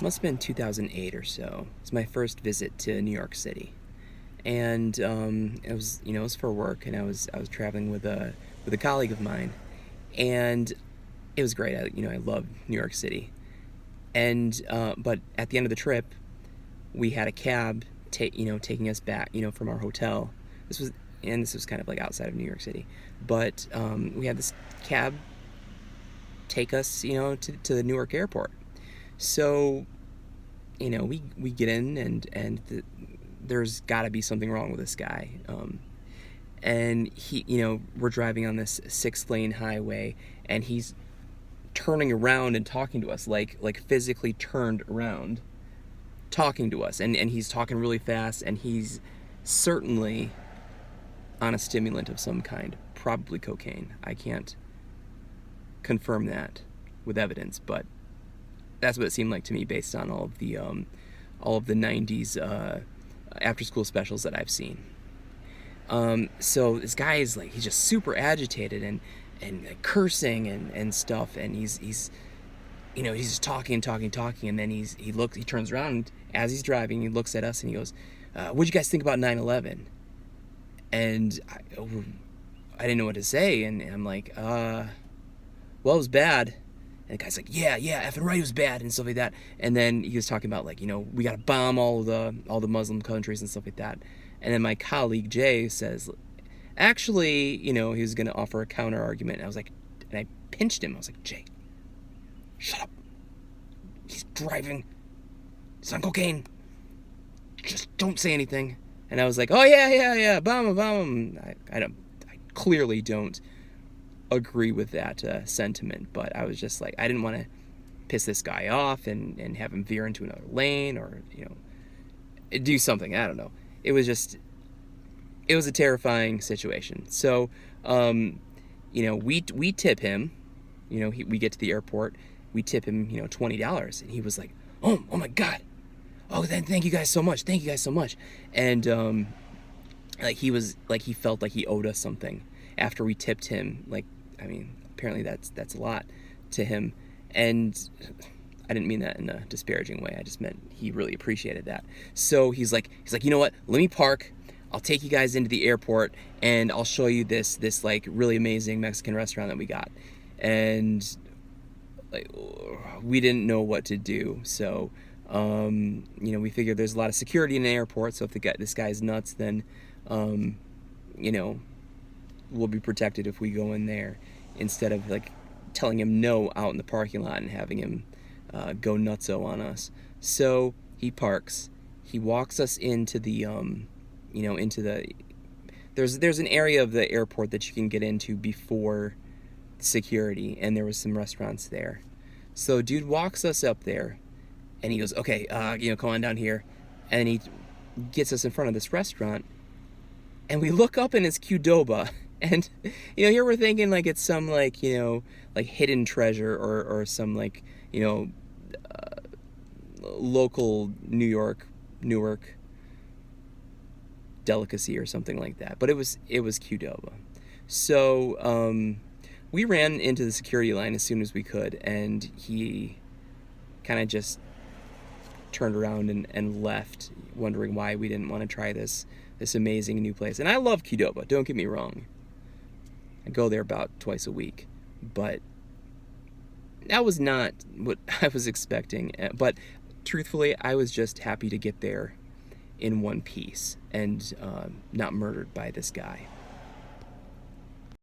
Must have been 2008 or so. It's my first visit to New York City, and it was for work, and I was traveling with a colleague of mine, and it was great. I love New York City, and but at the end of the trip, we had a cab taking us back from our hotel. This was this was kind of like outside of New York City, but we had this cab take us to the Newark airport. So we get in, there's got to be something wrong with this guy. And we're driving on this 6-lane highway, and he's turning around and talking to us, like physically turned around, talking to us, and he's talking really fast, and he's certainly on a stimulant of some kind, probably cocaine. I can't confirm that with evidence, but that's what it seemed like to me based on all of the '90s after school specials that I've seen. So this guy is like, he's just super agitated and like cursing and stuff, and he's just talking, and then he turns around as he's driving, he looks at us and he goes, "What'd you guys think about 9/11?" And I didn't know what to say, and I'm like, well, it was bad. And the guy's like, yeah, effing right, it was bad, and stuff like that. And then he was talking about, like, we got to bomb all the Muslim countries and stuff like that. And then my colleague Jay says, actually, he was going to offer a counter argument. And I was like, and I pinched him. I was like, Jay, shut up. He's driving. He's on cocaine. Just don't say anything. And I was like, oh yeah, bomb him. I clearly don't agree with that sentiment, but I was just like, I didn't want to piss this guy off and have him veer into another lane, or do something. I don't know. It was a terrifying situation. So we tip him. We get to the airport, we tip him $20, and he was like, oh my god, oh, then thank you guys so much, and he felt like he owed us something after we tipped him. Like, I mean, apparently that's a lot to him, and I didn't mean that in a disparaging way. I just meant he really appreciated that. So he's like, you know what? Let me park. I'll take you guys into the airport, and I'll show you this like really amazing Mexican restaurant that we got. And like, we didn't know what to do. So we figured there's a lot of security in the airport. So if this guy's nuts, then we'll be protected if we go in there, instead of like telling him no out in the parking lot and having him go nutso on us. So he parks. He walks us into the there's an area of the airport that you can get into before security, and there was some restaurants there. So dude walks us up there, and he goes, okay, come on down here, and he gets us in front of this restaurant, and we look up in his Qdoba. And here we're thinking like it's some like hidden treasure, or some like local Newark delicacy or something like that. But it was Qdoba. So we ran into the security line as soon as we could, and he kind of just turned around and left, wondering why we didn't want to try this amazing new place. And I love Qdoba, don't get me wrong. I go there about twice a week, but that was not what I was expecting. But truthfully, I was just happy to get there in one piece and not murdered by this guy.